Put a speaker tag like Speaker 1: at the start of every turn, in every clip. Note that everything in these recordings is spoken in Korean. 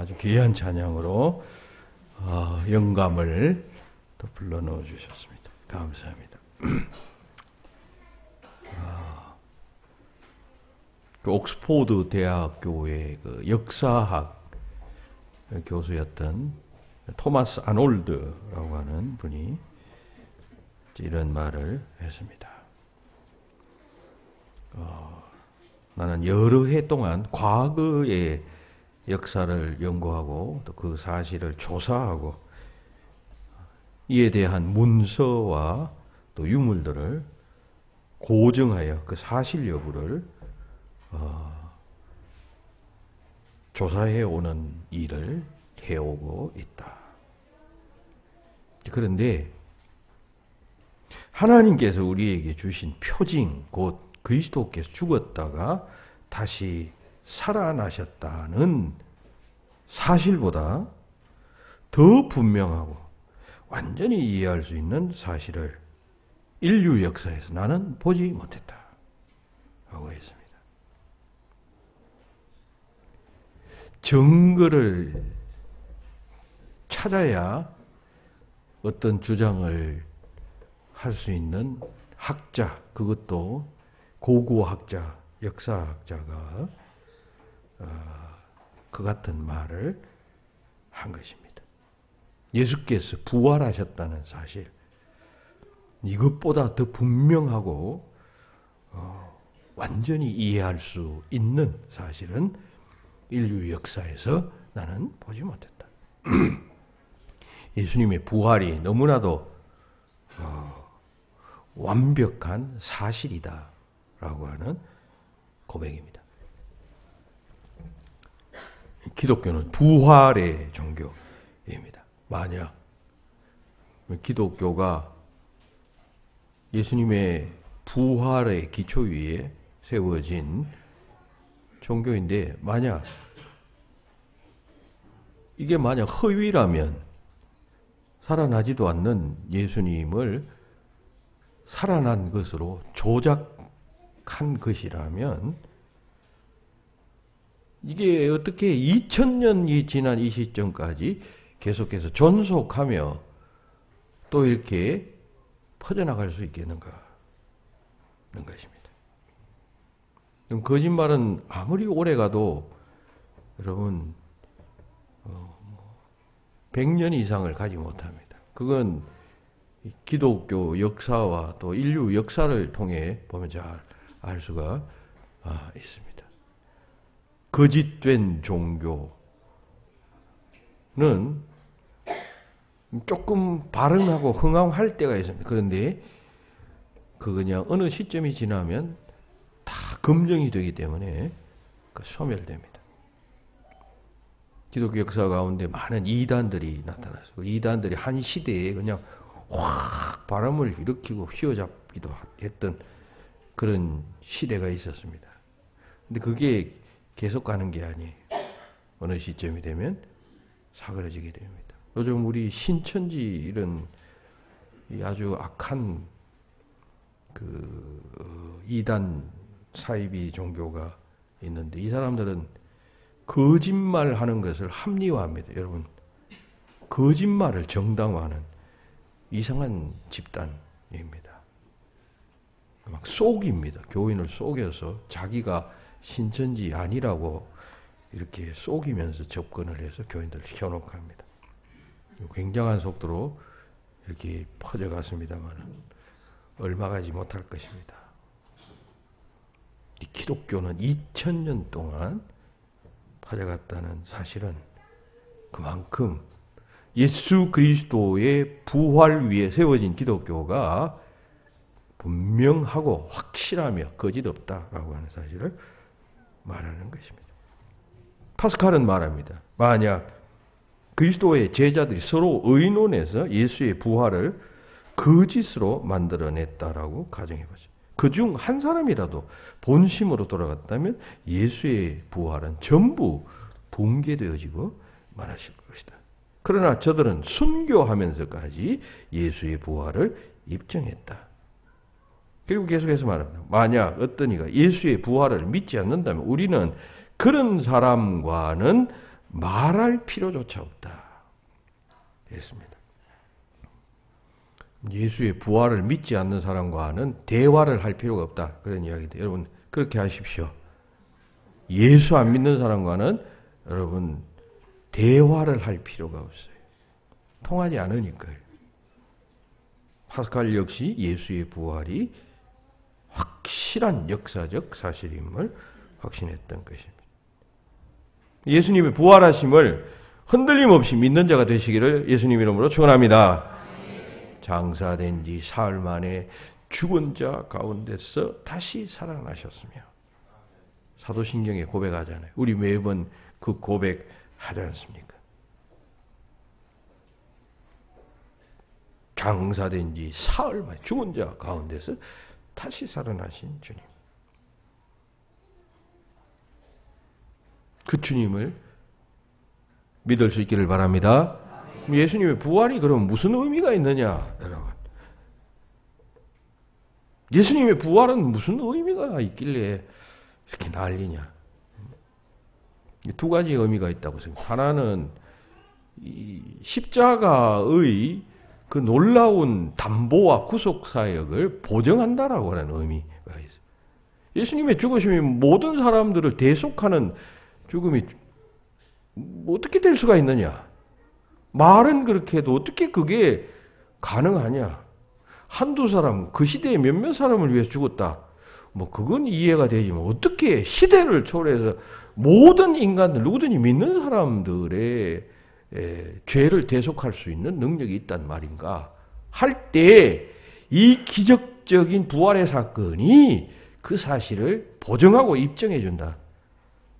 Speaker 1: 아주 귀한 찬양으로 영감을 또 불러넣어 주셨습니다. 감사합니다. 그 옥스포드 대학교의 그 역사학 교수였던 토마스 아놀드라고 하는 분이 이런 말을 했습니다. 나는 여러 해 동안 과거의 역사를 연구하고 또 그 사실을 조사하고 이에 대한 문서와 또 유물들을 고증하여 그 사실 여부를 조사해 오는 일을 해오고 있다. 그런데 하나님께서 우리에게 주신 표징, 곧 그리스도께서 죽었다가 다시 살아나셨다는 사실보다 더 분명하고 완전히 이해할 수 있는 사실을 인류 역사에서 나는 보지 못했다 하고 했습니다. 증거를 찾아야 어떤 주장을 할 수 있는 학자, 그것도 고고학자, 역사학자가 그 같은 말을 한 것입니다. 예수께서 부활하셨다는 사실, 이것보다 더 분명하고 완전히 이해할 수 있는 사실은 인류 역사에서 나는 보지 못했다. 예수님의 부활이 너무나도 완벽한 사실이다 라고 하는 고백입니다. 기독교는 부활의 종교입니다. 만약 기독교가 예수님의 부활의 기초 위에 세워진 종교인데 이게 만약 허위라면 살아나지도 않는 예수님을 살아난 것으로 조작한 것이라면 이게 어떻게 2000년이 지난 이 시점까지 계속해서 존속하며 또 이렇게 퍼져나갈 수 있겠는가 하는 것입니다. 거짓말은 아무리 오래 가도 여러분 100년 이상을 가지 못합니다. 그건 기독교 역사와 또 인류 역사를 통해 보면 잘 알 수가 있습니다. 거짓된 종교는 조금 발흥하고 흥황할 때가 있습니다. 그런데 그냥 어느 시점이 지나면 다 검증이 되기 때문에 소멸됩니다. 기독교 역사 가운데 많은 이단들이 나타났어요. 이단들이 한 시대에 그냥 확 바람을 일으키고 휘어잡기도 했던 그런 시대가 있었습니다. 근데 그게 계속 가는 게 아니에요. 어느 시점이 되면 사그러지게 됩니다. 요즘 우리 신천지 이런 아주 악한 이단 사이비 종교가 있는데 이 사람들은 거짓말 하는 것을 합리화합니다. 여러분, 거짓말을 정당화하는 이상한 집단입니다. 막 속입니다. 교인을 속여서 자기가 신천지 아니라고 이렇게 속이면서 접근을 해서 교인들을 현혹합니다. 굉장한 속도로 이렇게 퍼져갔습니다만 얼마 가지 못할 것입니다. 이 기독교는 2000년 동안 퍼져갔다는 사실은 그만큼 예수 그리스도의 부활 위에 세워진 기독교가 분명하고 확실하며 거짓 없다라고 하는 사실을 말하는 것입니다. 파스칼은 말합니다. 만약 그리스도의 제자들이 서로 의논해서 예수의 부활을 거짓으로 만들어냈다라고 가정해보죠. 그중 한 사람이라도 본심으로 돌아갔다면 예수의 부활은 전부 붕괴되어지고 말하실 것이다. 그러나 저들은 순교하면서까지 예수의 부활을 입증했다. 그리고 계속해서 말합니다. 만약 어떤 이가 예수의 부활을 믿지 않는다면 우리는 그런 사람과는 말할 필요조차 없다 했습니다. 예수의 부활을 믿지 않는 사람과는 대화를 할 필요가 없다. 그런 이야기인데 여러분 그렇게 하십시오. 예수 안 믿는 사람과는 여러분 대화를 할 필요가 없어요. 통하지 않으니까요. 파스칼 역시 예수의 부활이 확실한 역사적 사실임을 확신했던 것입니다. 예수님의 부활하심을 흔들림 없이 믿는 자가 되시기를 예수님 이름으로 축원합니다. 장사된 지 사흘 만에 죽은 자 가운데서 다시 살아나셨으며 사도신경에 고백하잖아요. 우리 매번 그 고백하지 않습니까? 장사된 지 사흘 만에 죽은 자 가운데서 다시 살아나신 주님. 그 주님을 믿을 수 있기를 바랍니다. 예수님의 부활이 그럼 무슨 의미가 있느냐, 여러분? 예수님의 부활은 무슨 의미가 있길래 이렇게 난리냐? 두 가지 의미가 있다고 생각합니다. 하나는 이 십자가의 그 놀라운 담보와 구속 사역을 보정한다라고 하는 의미가 있어요. 예수님의 죽으심이 모든 사람들을 대속하는 죽음이 어떻게 될 수가 있느냐? 말은 그렇게 해도 어떻게 그게 가능하냐? 한두 사람, 그 시대에 몇몇 사람을 위해서 죽었다. 뭐 그건 이해가 되지만 어떻게 시대를 초월해서 모든 인간들, 누구든지 믿는 사람들의 죄를 대속할 수 있는 능력이 있단 말인가 할 때 이 기적적인 부활의 사건이 그 사실을 보정하고 입증해 준다는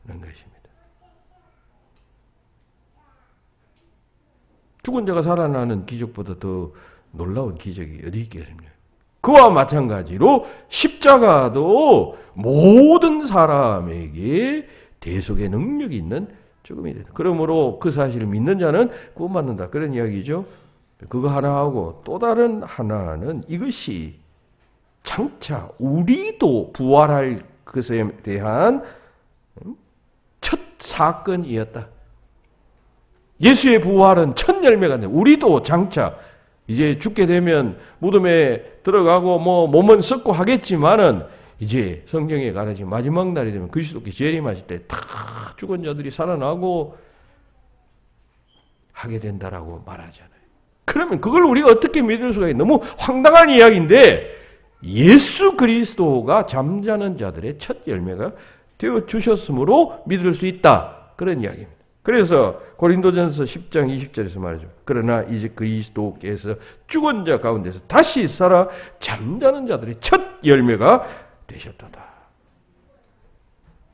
Speaker 1: 것입니다. 죽은 자가 살아나는 기적보다 더 놀라운 기적이 어디 있겠습니까? 그와 마찬가지로 십자가도 모든 사람에게 대속의 능력이 있는 죽음이 된다. 그러므로 그 사실을 믿는 자는 구원받는다. 그런 이야기죠. 그거 하나 하고 또 다른 하나는 이것이 장차 우리도 부활할 것에 대한 첫 사건이었다. 예수의 부활은 첫 열매가 돼. 우리도 장차 이제 죽게 되면 무덤에 들어가고 뭐 몸은 썩고 하겠지만은 이제 성경에 가르친 마지막 날이 되면 그리스도께 재림하실 때 다 죽은 자들이 살아나고 하게 된다라고 말하잖아요. 그러면 그걸 우리가 어떻게 믿을 수가 있나? 너무 황당한 이야기인데 예수 그리스도가 잠자는 자들의 첫 열매가 되어 주셨으므로 믿을 수 있다. 그런 이야기입니다. 그래서 고린도전서 10장 20절에서 말이죠. 그러나 이제 그리스도께서 죽은 자 가운데서 다시 살아 잠자는 자들의 첫 열매가 되셨도다.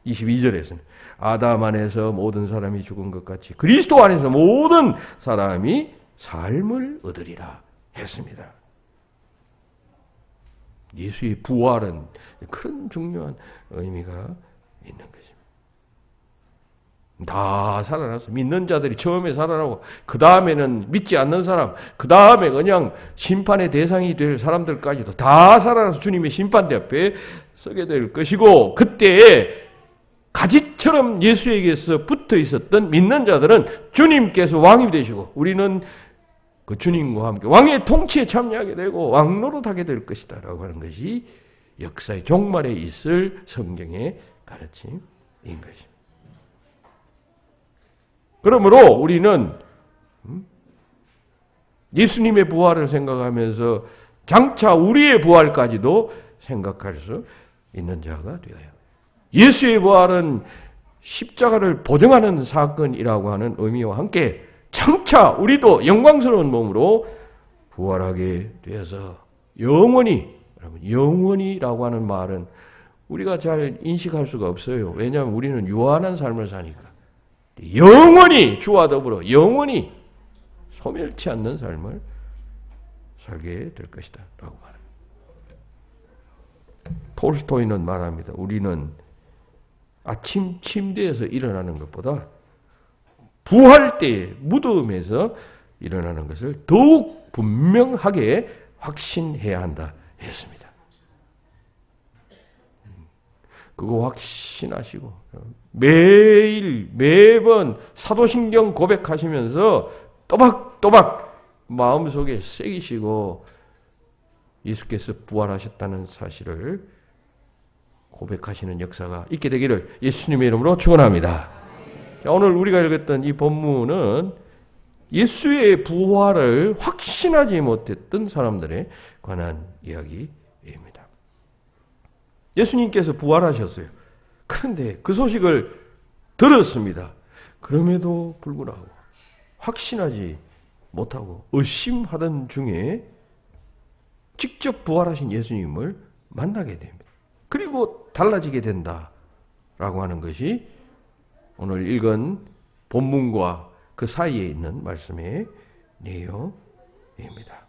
Speaker 1: 22절에서는 아담 안에서 모든 사람이 죽은 것 같이 그리스도 안에서 모든 사람이 삶을 얻으리라 했습니다. 예수의 부활은 그런 중요한 의미가 있는 것입니다. 다 살아났어. 믿는 자들이 처음에 살아나고 그 다음에는 믿지 않는 사람, 그 다음에 그냥 심판의 대상이 될 사람들까지도 다 살아나서 주님의 심판대 앞에 서게 될 것이고 그때 가지처럼 예수에게서 붙어 있었던 믿는 자들은 주님께서 왕이 되시고 우리는 그 주님과 함께 왕의 통치에 참여하게 되고 왕노릇하게 될 것이다 라고 하는 것이 역사의 종말에 있을 성경의 가르침인 것입니다. 그러므로 우리는 예수님의 부활을 생각하면서 장차 우리의 부활까지도 생각할 수 있는 자가 되어요. 예수의 부활은 십자가를 보증하는 사건이라고 하는 의미와 함께 장차 우리도 영광스러운 몸으로 부활하게 되어서 영원히, 여러분, 영원히라고 하는 말은 우리가 잘 인식할 수가 없어요. 왜냐하면 우리는 유한한 삶을 사니까. 영원히 주와 더불어 영원히 소멸치 않는 삶을 살게 될 것이다 라고 말합니다. 톨스토이는 말합니다. 우리는 아침 침대에서 일어나는 것보다 부활 때에 무덤에서 일어나는 것을 더욱 분명하게 확신해야 한다 했습니다. 그거 확신하시고 매번 사도신경 고백하시면서 또박또박 마음속에 새기시고 예수께서 부활하셨다는 사실을 고백하시는 역사가 있게 되기를 예수님의 이름으로 축원합니다. 자, 오늘 우리가 읽었던 이 본문은 예수의 부활을 확신하지 못했던 사람들에 관한 이야기입니다. 예수님께서 부활하셨어요. 그런데 그 소식을 들었습니다. 그럼에도 불구하고 확신하지 못하고 의심하던 중에 직접 부활하신 예수님을 만나게 됩니다. 그리고 달라지게 된다라고 하는 것이 오늘 읽은 본문과 그 사이에 있는 말씀의 내용입니다.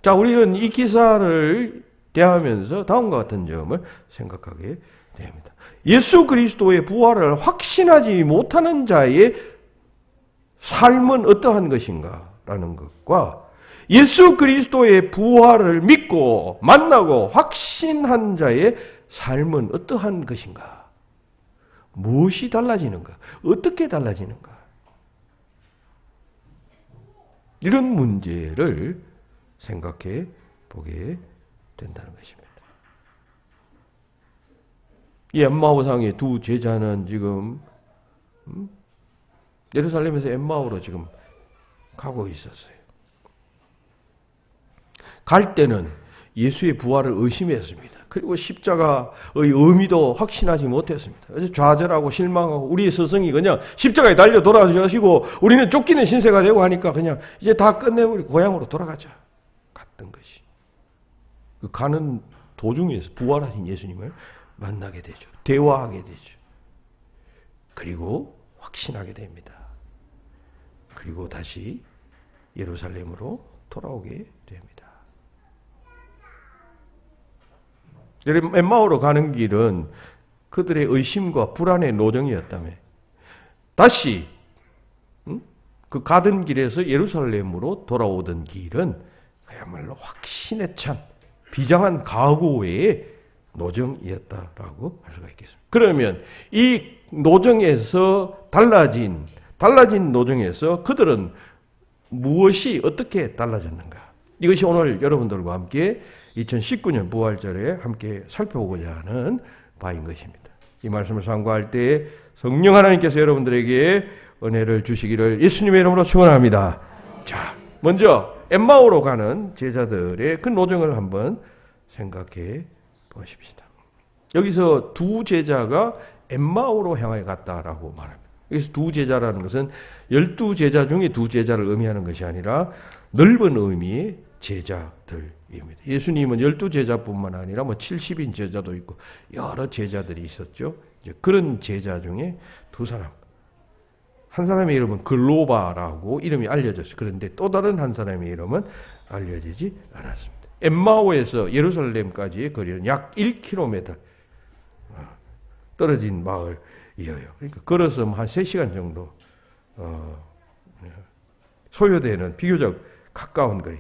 Speaker 1: 자, 우리는 이 기사를 대하면서 다음과 같은 점을 생각하게 됩니다. 예수 그리스도의 부활을 확신하지 못하는 자의 삶은 어떠한 것인가 라는 것과 예수 그리스도의 부활을 믿고 만나고 확신한 자의 삶은 어떠한 것인가? 무엇이 달라지는가? 어떻게 달라지는가? 이런 문제를 생각해 보게 된다는 것입니다. 이 엠마오상의 두 제자는 지금 예루살렘에서 엠마오로 지금 가고 있었어요. 갈 때는 예수의 부활을 의심했습니다. 그리고 십자가의 의미도 확신하지 못했습니다. 그래서 좌절하고 실망하고 우리의 스승이 그냥 십자가에 달려 돌아가시고 우리는 쫓기는 신세가 되고 하니까 그냥 이제 다 끝내버리고 고향으로 돌아가자 갔던 것이. 그 가는 도중에서 부활하신 예수님을 만나게 되죠. 대화하게 되죠. 그리고 확신하게 됩니다. 그리고 다시 예루살렘으로 돌아오게 됩니다. 엠마오로 가는 길은 그들의 의심과 불안의 노정이었다며 다시 그 가던 길에서 예루살렘으로 돌아오던 길은 그야말로 확신에 찬 비장한 각오의 노정이었다라고 할 수가 있겠습니다. 그러면 이 노정에서 달라진 노정에서 그들은 무엇이 어떻게 달라졌는가? 이것이 오늘 여러분들과 함께 2019년 부활절에 함께 살펴보고자 하는 바인 것입니다. 이 말씀을 상고할 때 성령 하나님께서 여러분들에게 은혜를 주시기를 예수님의 이름으로 축원합니다. 자, 먼저 엠마오로 가는 제자들의 그 노정을 한번 생각해 보십시다. 여기서 두 제자가 엠마오로 향해 갔다라고 말합니다. 여기서 두 제자라는 것은 12제자 중에 두 제자를 의미하는 것이 아니라 넓은 의미의 제자들입니다. 예수님은 12제자뿐만 아니라 70인 제자도 있고 여러 제자들이 있었죠. 이제 그런 제자 중에 두 사람. 한 사람의 이름은 글로바라고 이름이 알려졌어요. 그런데 또 다른 한 사람의 이름은 알려지지 않았습니다. 엠마오에서 예루살렘까지의 거리는 약 1km 떨어진 마을이에요. 그러니까 걸어서 한 3시간 정도 소요되는 비교적 가까운 거리.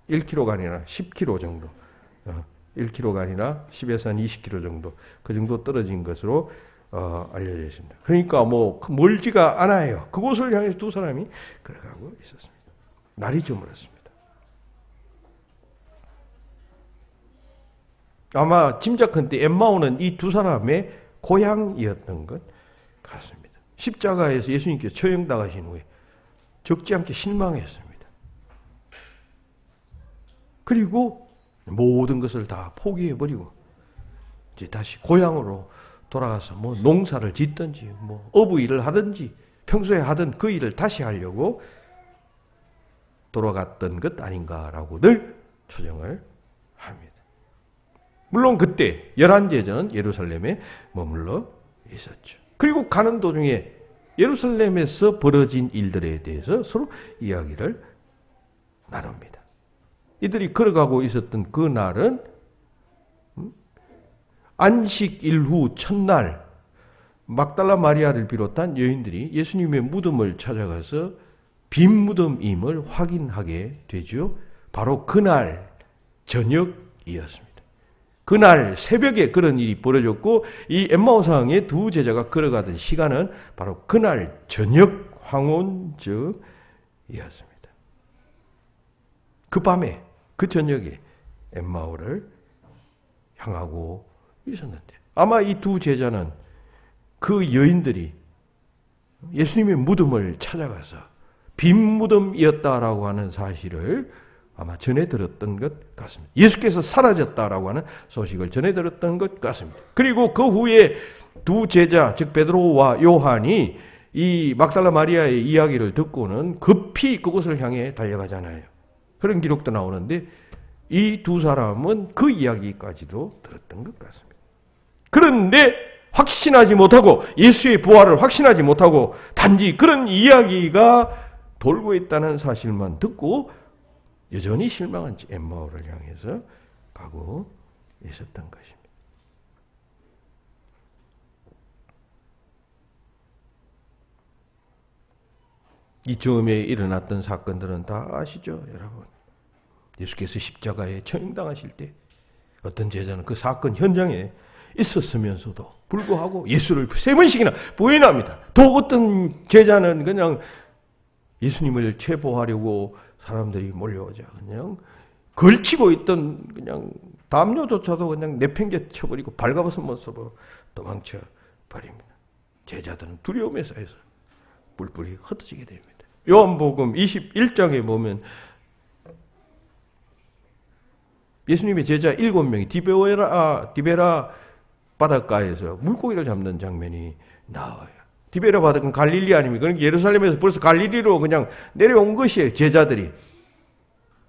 Speaker 1: 1km가 아니라 10km 정도. 1km가 아니라 10에서 한 20km 정도. 그 정도 떨어진 것으로 알려져 있습니다. 그러니까 멀지가 않아요. 그곳을 향해서 두 사람이 걸어가고 있었습니다. 날이 저물었습니다. 아마 짐작컨대 엠마오는 이 두 사람의 고향이었던 것 같습니다. 십자가에서 예수님께서 처형당하신 후에 적지 않게 실망했습니다. 그리고 모든 것을 다 포기해버리고 이제 다시 고향으로 돌아가서 농사를 짓든지 어부 일을 하든지 평소에 하던 그 일을 다시 하려고 돌아갔던 것 아닌가라고 늘 추정을 합니다. 물론 그때 11제자는 예루살렘에 머물러 있었죠. 그리고 가는 도중에 예루살렘에서 벌어진 일들에 대해서 서로 이야기를 나눕니다. 이들이 걸어가고 있었던 그 날은 안식일 후 첫날 막달라 마리아를 비롯한 여인들이 예수님의 무덤을 찾아가서 빈 무덤임을 확인하게 되죠. 바로 그날 저녁이었습니다. 그날 새벽에 그런 일이 벌어졌고 이 엠마오상의 두 제자가 걸어가던 시간은 바로 그날 저녁 황혼쯤이었습니다. 그 밤에 그 저녁에 엠마오를 향하고 있었는데 아마 이 두 제자는 그 여인들이 예수님의 무덤을 찾아가서 빈 무덤이었다라고 하는 사실을 아마 전해 들었던 것 같습니다. 예수께서 사라졌다라고 하는 소식을 전해 들었던 것 같습니다. 그리고 그 후에 두 제자, 즉 베드로와 요한이 이 막달라 마리아의 이야기를 듣고는 급히 그곳을 향해 달려가잖아요. 그런 기록도 나오는데 이 두 사람은 그 이야기까지도 들었던 것 같습니다. 그런데 확신하지 못하고 예수의 부활을 확신하지 못하고 단지 그런 이야기가 돌고 있다는 사실만 듣고 여전히 실망한 채 엠마오를 향해서 가고 있었던 것입니다. 이 처음에 일어났던 사건들은 다 아시죠, 여러분? 예수께서 십자가에 처형당하실 때 어떤 제자는 그 사건 현장에 있었으면서도 불구하고 예수를 3번씩이나 부인합니다. 또 어떤 제자는 그냥 예수님을 체포하려고 사람들이 몰려오자 그냥 걸치고 있던 그냥 담요조차도 그냥 내팽개 쳐버리고 발가벗은 모습으로 도망쳐 버립니다. 제자들은 두려움에 쌓여서 뿔뿔이 흩어지게 됩니다. 요한복음 21장에 보면 예수님의 제자 7명이 디베라 바닷가에서 물고기를 잡는 장면이 나와요. 디베라 바닷가는 갈릴리 아닙니까? 그러니까 예루살렘에서 벌써 갈릴리로 그냥 내려온 것이에요. 제자들이.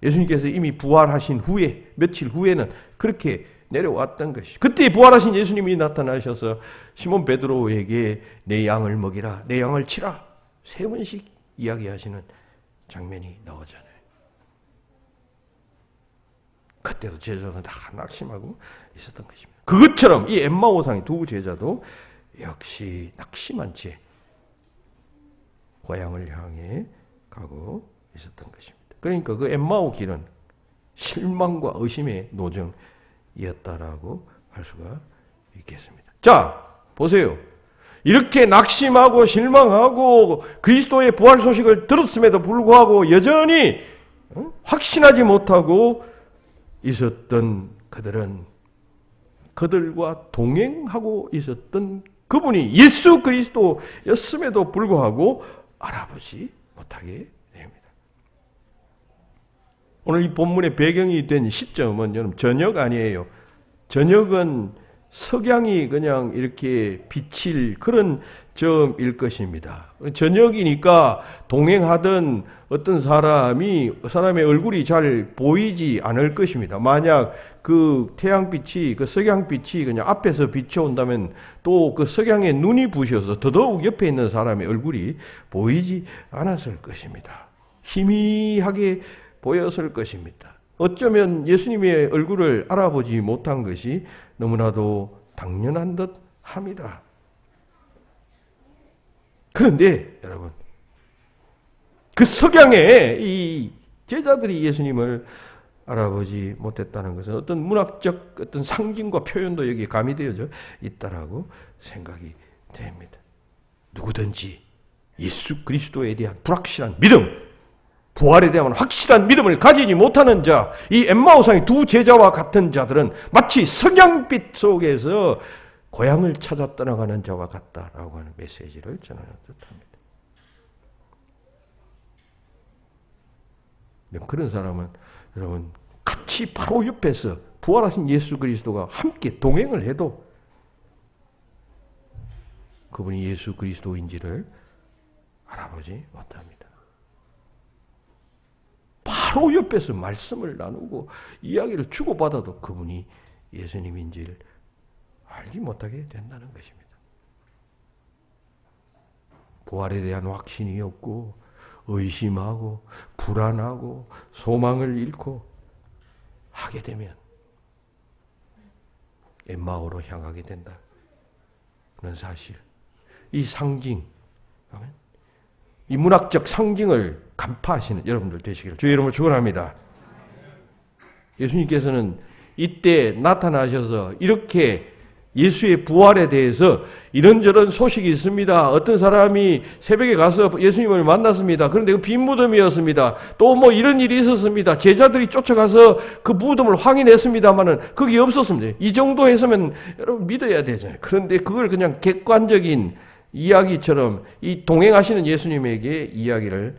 Speaker 1: 예수님께서 이미 부활하신 후에 며칠 후에는 그렇게 내려왔던 것이. 그때 부활하신 예수님이 나타나셔서 시몬 베드로에게 내 양을 먹이라, 내 양을 치라 3번씩 이야기하시는 장면이 나오잖아요. 그때도 제자들은 다 낙심하고 있었던 것입니다. 그것처럼 이 엠마오상의 두 제자도 역시 낙심한 채 고향을 향해 가고 있었던 것입니다. 그러니까 그 엠마오 길은 실망과 의심의 노정이었다라고 할 수가 있겠습니다. 자, 보세요. 이렇게 낙심하고 실망하고 그리스도의 부활 소식을 들었음에도 불구하고 여전히 확신하지 못하고 있었던 그들은 그들과 동행하고 있었던 그분이 예수 그리스도였음에도 불구하고 알아보지 못하게 됩니다. 오늘 이 본문의 배경이 된 시점은 여러분 저녁 아니에요. 저녁은 석양이 그냥 이렇게 비칠 그런 점일 것입니다. 저녁이니까 동행하던 어떤 사람의 얼굴이 잘 보이지 않을 것입니다. 만약 그 태양빛이, 그 석양빛이 그냥 앞에서 비춰온다면 또 그 석양에 눈이 부셔서 더더욱 옆에 있는 사람의 얼굴이 보이지 않았을 것입니다. 희미하게 보였을 것입니다. 어쩌면 예수님의 얼굴을 알아보지 못한 것이 너무나도 당연한 듯 합니다. 그런데 여러분, 그 석양에 이 제자들이 예수님을 알아보지 못했다는 것은 어떤 문학적 어떤 상징과 표현도 여기에 가미되어져 있다라고 생각이 됩니다. 누구든지 예수 그리스도에 대한 불확실한 믿음, 부활에 대한 확실한 믿음을 가지지 못하는 자, 이 엠마오상의 두 제자와 같은 자들은 마치 석양빛 속에서 고향을 찾아 떠나가는 자와 같다라고 하는 메시지를 전하는 듯합니다. 그런 사람은 여러분 같이 바로 옆에서 부활하신 예수 그리스도가 함께 동행을 해도 그분이 예수 그리스도인지를 알아보지 못합니다. 바로 옆에서 말씀을 나누고 이야기를 주고받아도 그분이 예수님인지를 알지 못하게 된다는 것입니다. 부활에 대한 확신이 없고 의심하고 불안하고 소망을 잃고 하게 되면 엠마오로 향하게 된다. 그런 사실. 이 상징, 이 문학적 상징을 간파하시는 여러분들 되시기를 주의 이름으로 축원합니다. 예수님께서는 이때 나타나셔서 이렇게 예수의 부활에 대해서 이런저런 소식이 있습니다. 어떤 사람이 새벽에 가서 예수님을 만났습니다. 그런데 그 빈 무덤이었습니다. 또 뭐 이런 일이 있었습니다. 제자들이 쫓아가서 그 무덤을 확인했습니다만은 그게 없었습니다. 이 정도 했으면 여러분 믿어야 되잖아요. 그런데 그걸 그냥 객관적인 이야기처럼 이 동행하시는 예수님에게 이야기를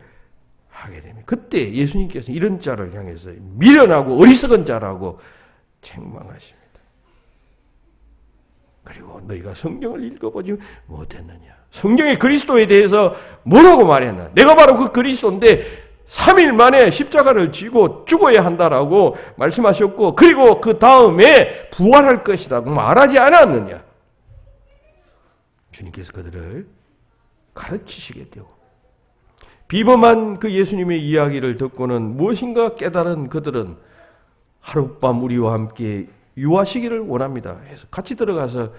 Speaker 1: 하게 됩니다. 그때 예수님께서 이런 자를 향해서 미련하고 어리석은 자라고 책망하십니다. 그리고 너희가 성경을 읽어보지 못했느냐? 성경의 그리스도에 대해서 뭐라고 말했나? 내가 바로 그 그리스도인데 3일 만에 십자가를 지고 죽어야 한다라고 말씀하셨고 그리고 그 다음에 부활할 것이라고 말하지 않았느냐? 주님께서 그들을 가르치시게 되고 비범한 그 예수님의 이야기를 듣고는 무엇인가 깨달은 그들은 하룻밤 우리와 함께 유하시기를 원합니다. 해서 같이 들어가서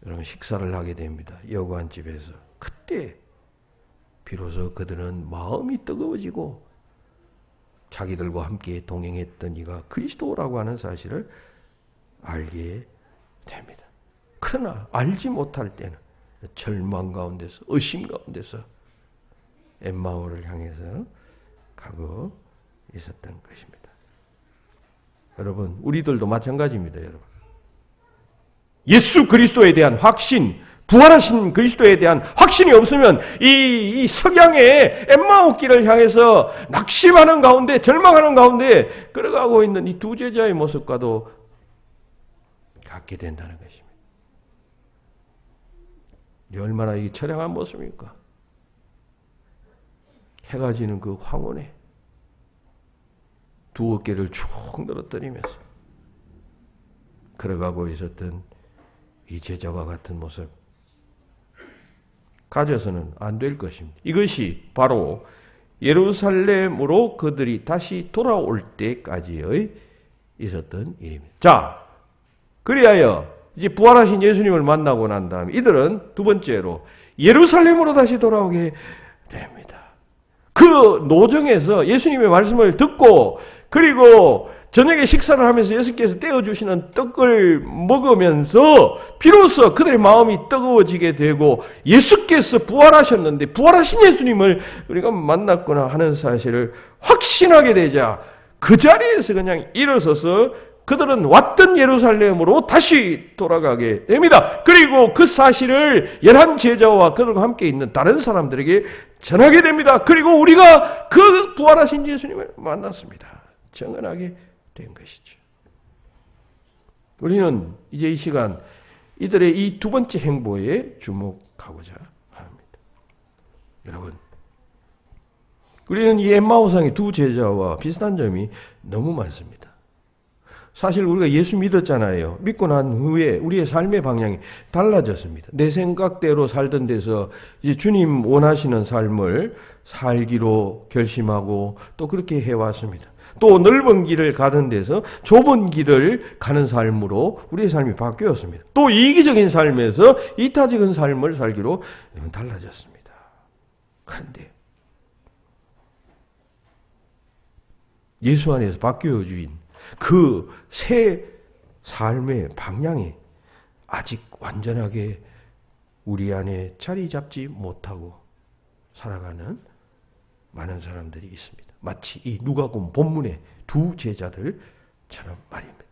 Speaker 1: 여러분 식사를 하게 됩니다. 여관 집에서. 그때 비로소 그들은 마음이 뜨거워지고 자기들과 함께 동행했던 이가 그리스도라고 하는 사실을 알게 됩니다. 그러나 알지 못할 때는 절망 가운데서 의심 가운데서 엠마오를 향해서 가고 있었던 것입니다. 여러분, 우리들도 마찬가지입니다, 여러분. 예수 그리스도에 대한 확신, 부활하신 그리스도에 대한 확신이 없으면 이 석양의 엠마오 길을 향해서 낙심하는 가운데, 절망하는 가운데 걸어가고 있는 이 두 제자의 모습과도 같게 된다는 것입니다. 얼마나 이게 처량한 모습입니까? 해가 지는 그 황혼에 두 어깨를 쭉 늘어뜨리면서 걸어가고 있었던 이 제자와 같은 모습 가져서는 안 될 것입니다. 이것이 바로 예루살렘으로 그들이 다시 돌아올 때까지의 있었던 일입니다. 자, 그리하여 이제 부활하신 예수님을 만나고 난 다음에 이들은 두 번째로 예루살렘으로 다시 돌아오게 됩니다. 그 노정에서 예수님의 말씀을 듣고 그리고 저녁에 식사를 하면서 예수께서 떼어주시는 떡을 먹으면서 비로소 그들의 마음이 뜨거워지게 되고 예수께서 부활하셨는데 부활하신 예수님을 우리가 만났구나 하는 사실을 확신하게 되자 그 자리에서 그냥 일어서서 그들은 왔던 예루살렘으로 다시 돌아가게 됩니다. 그리고 그 사실을 11제자와 그들과 함께 있는 다른 사람들에게 전하게 됩니다. 그리고 우리가 그 부활하신 예수님을 만났습니다. 증언하게 된 것이죠. 우리는 이제 이 시간 이들의 이 두 번째 행보에 주목하고자 합니다. 여러분, 우리는 이 엠마오상의 두 제자와 비슷한 점이 너무 많습니다. 사실 우리가 예수 믿었잖아요. 믿고 난 후에 우리의 삶의 방향이 달라졌습니다. 내 생각대로 살던 데서 이제 주님 원하시는 삶을 살기로 결심하고 또 그렇게 해왔습니다. 또 넓은 길을 가던 데서 좁은 길을 가는 삶으로 우리의 삶이 바뀌었습니다. 또 이기적인 삶에서 이타적인 삶을 살기로 달라졌습니다. 그런데 예수 안에서 바뀌어 주인 그 새 삶의 방향이 아직 완전하게 우리 안에 자리 잡지 못하고 살아가는 많은 사람들이 있습니다. 마치 이 누가복음 본문의 두 제자들처럼 말입니다.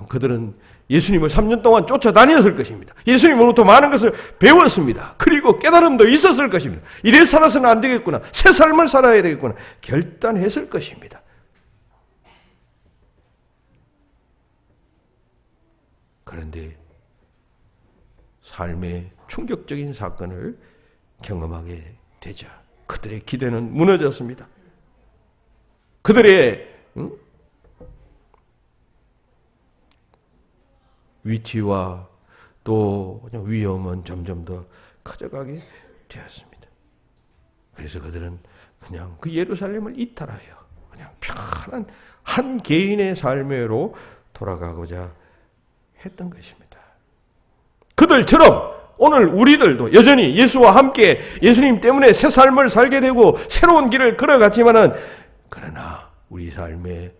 Speaker 1: 그들은 예수님을 3년 동안 쫓아다녔을 것입니다. 예수님으로부터 많은 것을 배웠습니다. 그리고 깨달음도 있었을 것입니다. 이래 살아서는 안 되겠구나. 새 삶을 살아야 되겠구나. 결단했을 것입니다. 그런데 삶의 충격적인 사건을 경험하게 되자 그들의 기대는 무너졌습니다. 그들의 위치와 또 위험은 점점 더 커져가게 되었습니다. 그래서 그들은 그냥 그 예루살렘을 이탈하여 그냥 편한 한 개인의 삶으로 돌아가고자 했던 것입니다. 그들처럼 오늘 우리들도 여전히 예수와 함께 예수님 때문에 새 삶을 살게 되고 새로운 길을 걸어갔지만은 그러나 우리 삶에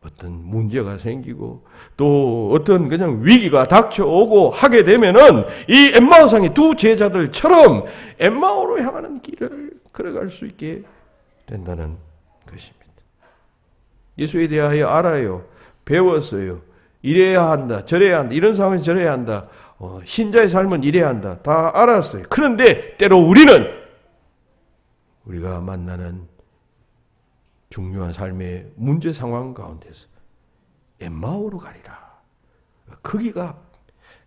Speaker 1: 어떤 문제가 생기고 또 어떤 그냥 위기가 닥쳐오고 하게 되면은 이 엠마오상의 두 제자들처럼 엠마오로 향하는 길을 걸어갈 수 있게 된다는 것입니다. 예수에 대하여 알아요. 배웠어요. 이래야 한다. 저래야 한다. 이런 상황에서 저래야 한다. 신자의 삶은 이래야 한다. 다 알았어요. 그런데 때로 우리가 만나는 중요한 삶의 문제 상황 가운데서 엠마오로 가리라. 거기가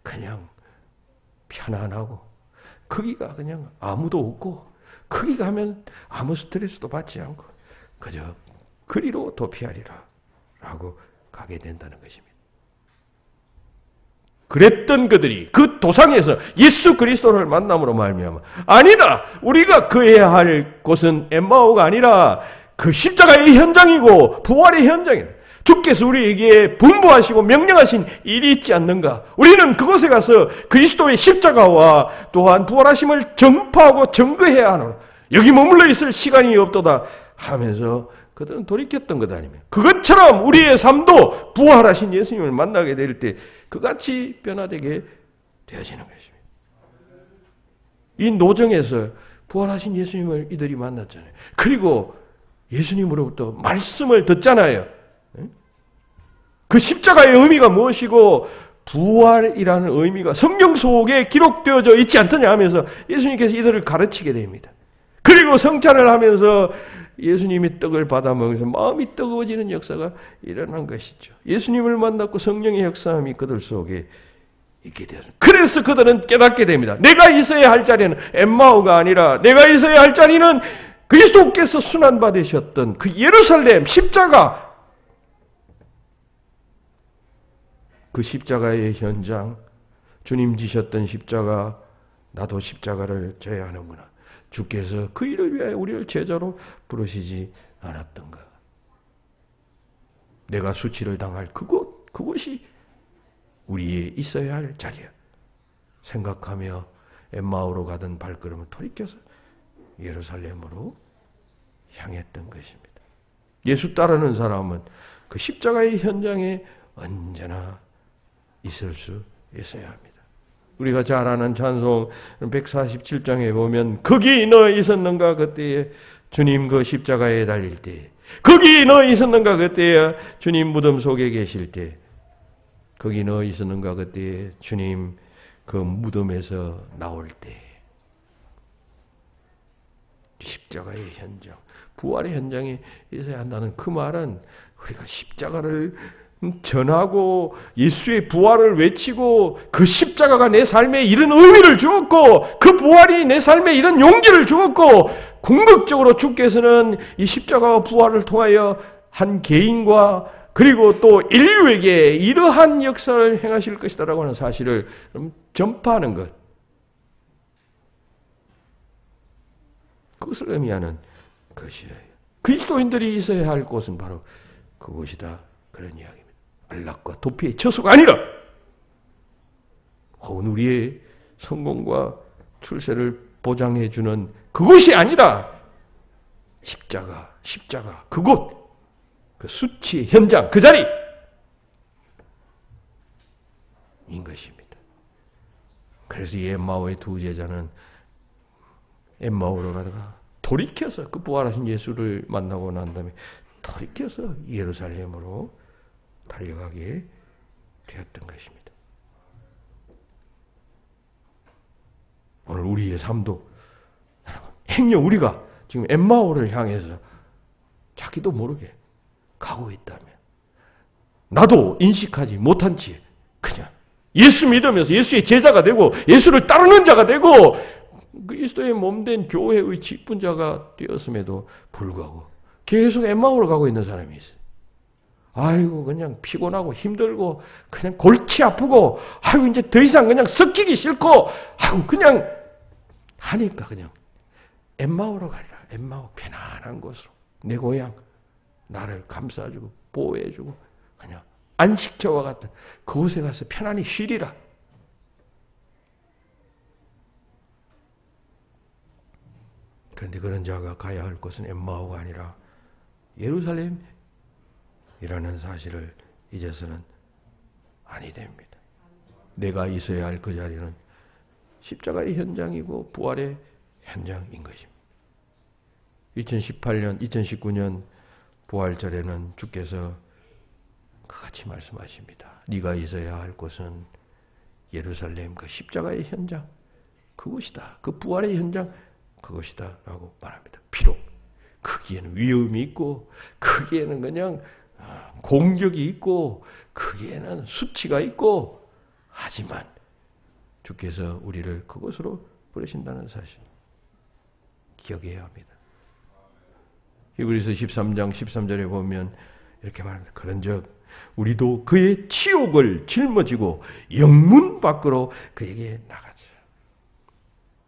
Speaker 1: 그냥 편안하고 거기가 그냥 아무도 없고 거기 가면 아무 스트레스도 받지 않고 그저 그리로 도피하리라 라고 가게 된다는 것입니다. 그랬던 그들이 그 도상에서 예수 그리스도를 만남으로 말미암아 아니다. 우리가 그해야 할 곳은 엠마오가 아니라 그 십자가의 현장이고 부활의 현장이다. 주께서 우리에게 분부하시고 명령하신 일이 있지 않는가? 우리는 그곳에 가서 그리스도의 십자가와 또한 부활하심을 전파하고 증거해야 하노라. 여기 머물러 있을 시간이 없도다 하면서 그들은 돌이켰던 것 아니면 그것처럼 우리의 삶도 부활하신 예수님을 만나게 될 때 그같이 변화되게 되어지는 것입니다. 이 노정에서 부활하신 예수님을 이들이 만났잖아요. 그리고 예수님으로부터 말씀을 듣잖아요. 그 십자가의 의미가 무엇이고 부활이라는 의미가 성경 속에 기록되어져 있지 않더냐 하면서 예수님께서 이들을 가르치게 됩니다. 그리고 성찬을 하면서 예수님이 떡을 받아 먹으면서 마음이 뜨거워지는 역사가 일어난 것이죠. 예수님을 만났고 성령의 역사함이 그들 속에 있게 되었습니다. 그래서 그들은 깨닫게 됩니다. 내가 있어야 할 자리는 엠마오가 아니라 내가 있어야 할 자리는 그리스도께서 순환받으셨던 그 예루살렘 십자가, 그 십자가의 현장, 주님 지셨던 십자가, 나도 십자가를 져야 하는구나. 주께서 그 일을 위하여 우리를 제자로 부르시지 않았던가. 내가 수치를 당할 그곳이 우리의 있어야 할 자리야. 생각하며 엠마오로 가던 발걸음을 돌이켜서 예루살렘으로 향했던 것입니다. 예수 따르는 사람은 그 십자가의 현장에 언제나 있을 수 있어야 합니다. 우리가 잘 아는 찬송 147장에 보면 거기 너 있었는가 그때에 주님 그 십자가에 달릴 때, 거기 너 있었는가 그때에 주님 무덤 속에 계실 때, 거기 너 있었는가 그때에 주님 그 무덤에서 나올 때, 십자가의 현장, 부활의 현장에 있어야 한다는 그 말은 우리가 십자가를 전하고 예수의 부활을 외치고 그 십자가가 내 삶에 이런 의미를 주었고 그 부활이 내 삶에 이런 용기를 주었고 궁극적으로 주께서는 이 십자가와 부활을 통하여 한 개인과 그리고 또 인류에게 이러한 역사를 행하실 것이다라고 하는 사실을 전파하는 것, 그것을 의미하는 것이에요. 그리스도인들이 있어야 할 곳은 바로 그곳이다, 그런 이야기입니다. 안락과 도피의 처소가 아니라 혹은 우리의 성공과 출세를 보장해주는 그곳이 아니라 십자가 그곳, 그 수치의 현장, 그 자리인 것입니다. 그래서 이 엠마오의 두 제자는 엠마오로 가다가 돌이켜서 그 부활하신 예수를 만나고 난 다음에 돌이켜서 예루살렘으로 달려가게 되었던 것입니다. 오늘 우리의 삶도 행여 우리가 지금 엠마오를 향해서 자기도 모르게 가고 있다면 나도 인식하지 못한 채 그냥 예수 믿으면서 예수의 제자가 되고 예수를 따르는 자가 되고 그리스도의 몸된 교회의 직분자가 되었음에도 불구하고 계속 엠마오로 가고 있는 사람이 있어요. 아이고 그냥 피곤하고 힘들고 그냥 골치 아프고 아이고 이제 더 이상 그냥 섞이기 싫고 아이고 그냥 하니까 그냥 엠마오로 가리라. 엠마오, 편안한 곳으로 내 고향 나를 감싸주고 보호해주고 그냥 안식처와 같은 그곳에 가서 편안히 쉬리라. 그런데 그런 자가 가야 할 곳은 엠마오가 아니라 예루살렘 이라는 사실을 잊어서는 아니 됩니다. 내가 있어야 할 그 자리는 십자가의 현장이고 부활의 현장인 것입니다. 2019년 부활절에는 주께서 그같이 말씀하십니다. 네가 있어야 할 곳은 예루살렘 그 십자가의 현장 그곳이다. 그 부활의 현장 그것이다 라고 말합니다. 비록 거기에는 위험이 있고 거기에는 그냥 공격이 있고 거기에는 수치가 있고 하지만 주께서 우리를 그곳으로 부르신다는 사실 기억해야 합니다. 히브리서 13장 13절에 보면 이렇게 말합니다. 그런즉 우리도 그의 치욕을 짊어지고 영문 밖으로 그에게 나가자.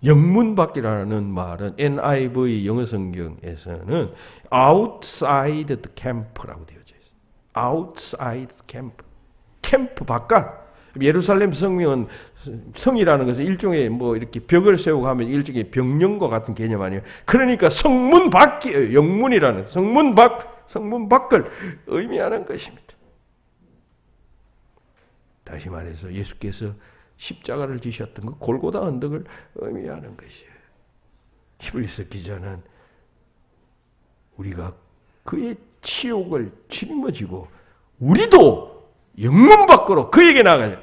Speaker 1: 영문 밖이라는 말은 NIV 영어 성경에서는 outside the camp라고 되어져 있어요. outside the camp. 캠프 바깥. 예루살렘 성명은 성이라는 것은 일종의 뭐 이렇게 벽을 세우고 하면 일종의 병영과 같은 개념 아니에요. 그러니까 성문 밖이에요. 영문이라는 성문 밖을 의미하는 것입니다. 다시 말해서 예수께서 십자가를 지셨던 그 골고다 언덕을 의미하는 것이에요. 히브리서 기자는 우리가 그의 치욕을 짊어지고 우리도 영문 밖으로 그에게 나가자.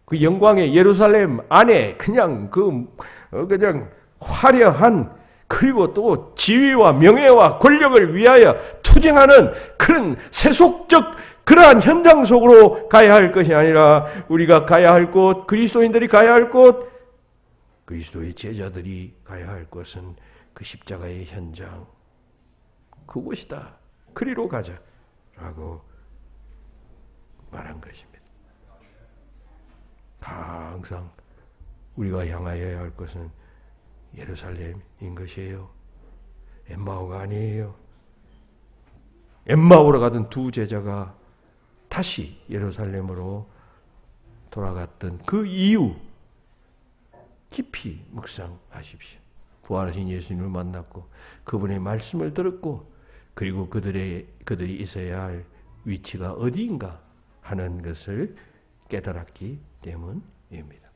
Speaker 1: 그 영광의 예루살렘 안에 그냥 화려한 그리고 또 지위와 명예와 권력을 위하여 투쟁하는 그런 세속적 그러한 현장 속으로 가야 할 것이 아니라 우리가 가야 할 곳, 그리스도인들이 가야 할 곳, 그리스도의 제자들이 가야 할 곳은 그 십자가의 현장 그곳이다. 그리로 가자라고 말한 것입니다. 항상 우리가 향하여야 할 것은 예루살렘인 것이에요. 엠마오가 아니에요. 엠마오로 가던 두 제자가 다시 예루살렘으로 돌아갔던 그 이유 깊이 묵상하십시오. 부활하신 예수님을 만났고 그분의 말씀을 들었고 그리고 그들이 있어야 할 위치가 어디인가 하는 것을 깨달았기 때문입니다.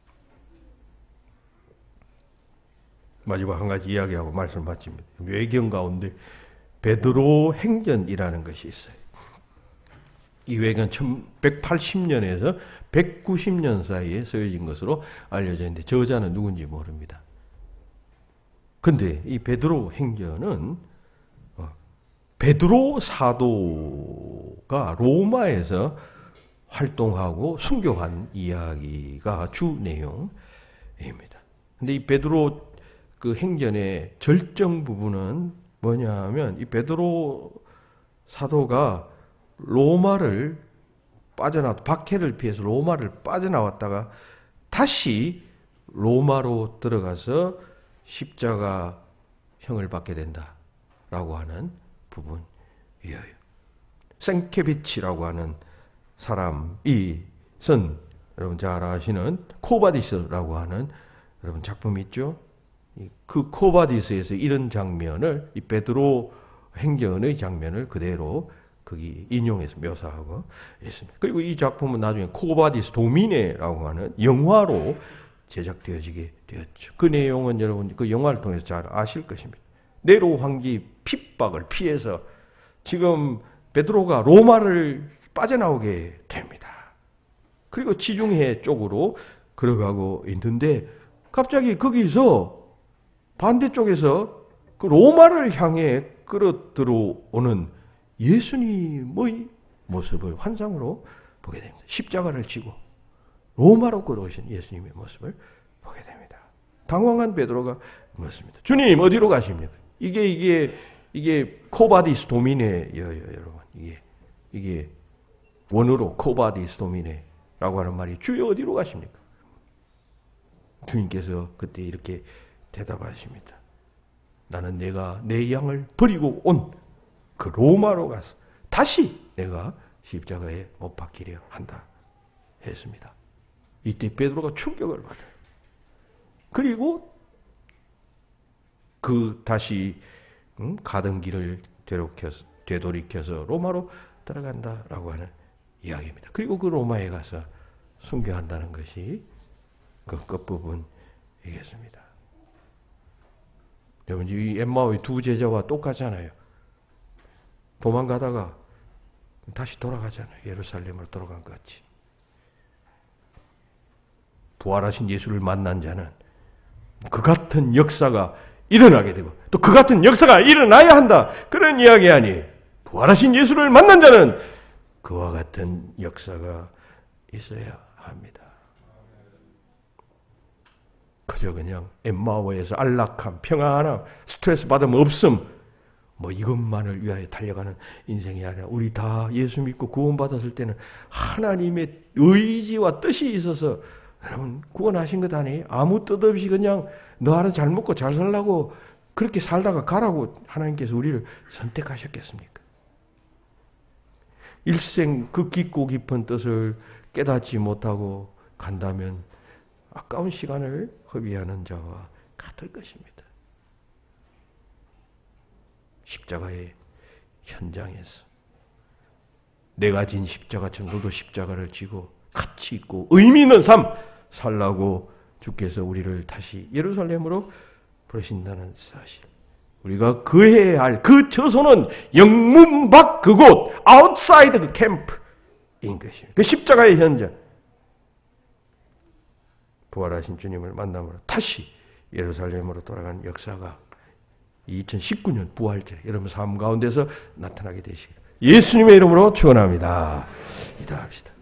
Speaker 1: 마지막 한 가지 이야기하고 말씀 마칩니다. 외경 가운데 베드로 행전이라는 것이 있어요. 이 외경은 1180년에서 190년 사이에 쓰여진 것으로 알려져 있는데 저자는 누군지 모릅니다. 그런데 이 베드로 행전은 베드로 사도가 로마에서 활동하고 순교한 이야기가 주 내용입니다. 근데 이 베드로 그 행전의 절정 부분은 뭐냐 하면 이 베드로 사도가 로마를 박해를 피해서 로마를 빠져나왔다가 다시 로마로 들어가서 십자가형을 받게 된다라고 하는 부분이에요. 생케비치라고 하는 사람이 쓴 여러분 잘 아시는 코바디스라고 하는 여러분 작품이 있죠. 그 코바디스에서 이런 장면을 이 베드로 행전의 장면을 그대로 거기 인용해서 묘사하고 있습니다. 그리고 이 작품은 나중에 코바디스 도미네라고 하는 영화로 제작되어지게 되었죠. 그 내용은 여러분 그 영화를 통해서 잘 아실 것입니다. 네로 황제 핍박을 피해서 지금 베드로가 로마를 빠져나오게 됩니다. 그리고 지중해 쪽으로 걸어가고 있는데 갑자기 거기서 반대쪽에서 그 로마를 향해 끌어 들어오는 예수님의 모습을 환상으로 보게 됩니다. 십자가를 지고 로마로 끌어오신 예수님의 모습을 보게 됩니다. 당황한 베드로가 묻습니다. 주님 어디로 가십니까? 이게 코바디스 도미네예요, 여러분. 이게 원어로 코바디스 도미네라고 하는 말이 주여 어디로 가십니까? 주님께서 그때 이렇게 대답하십니다. 나는 내가 내 양을 버리고 온 그 로마로 가서 다시 내가 십자가에 못 박히려 한다 했습니다. 이때 베드로가 충격을 받아요. 그리고 그 다시 가던 길을 되돌이켜서 로마로 들어간다라고 하는 이야기입니다. 그리고 그 로마에 가서 순교한다는 것이 그 끝부분이겠습니다. 여러분, 이 엠마오의 두 제자와 똑같잖아요. 도망가다가 다시 돌아가잖아요. 예루살렘으로 돌아간 것 같이. 부활하신 예수를 만난 자는 그 같은 역사가 일어나게 되고 또 그 같은 역사가 일어나야 한다. 그런 이야기 아니에요. 부활하신 예수를 만난 자는 그와 같은 역사가 있어야 합니다. 그저 그냥 엠마오에서 안락함, 평안함, 스트레스 받음 없음, 뭐 이것만을 위하여 달려가는 인생이 아니라 우리 다 예수 믿고 구원받았을 때는 하나님의 의지와 뜻이 있어서 여러분 구원하신 것 아니에요? 아무 뜻 없이 그냥 너 알아서 잘 먹고 잘 살라고 그렇게 살다가 가라고 하나님께서 우리를 선택하셨겠습니까? 일생 그 깊고 깊은 뜻을 깨닫지 못하고 간다면 아까운 시간을 허비하는 자와 같을 것입니다. 십자가의 현장에서 내가 진 십자가처럼 너도 십자가를 지고 가치 있고 의미 있는 삶 살라고 주께서 우리를 다시 예루살렘으로 부르신다는 사실. 우리가 그해야 할 그 처소는 영문 밖 그곳, 아웃사이드 그 캠프인 것입니다. 그 십자가의 현장. 부활하신 주님을 만남으로 다시 예루살렘으로 돌아간 역사가 2019년 부활절 여러분 삶 가운데서 나타나게 되시길 예수님의 이름으로 축원합니다. 기도합시다.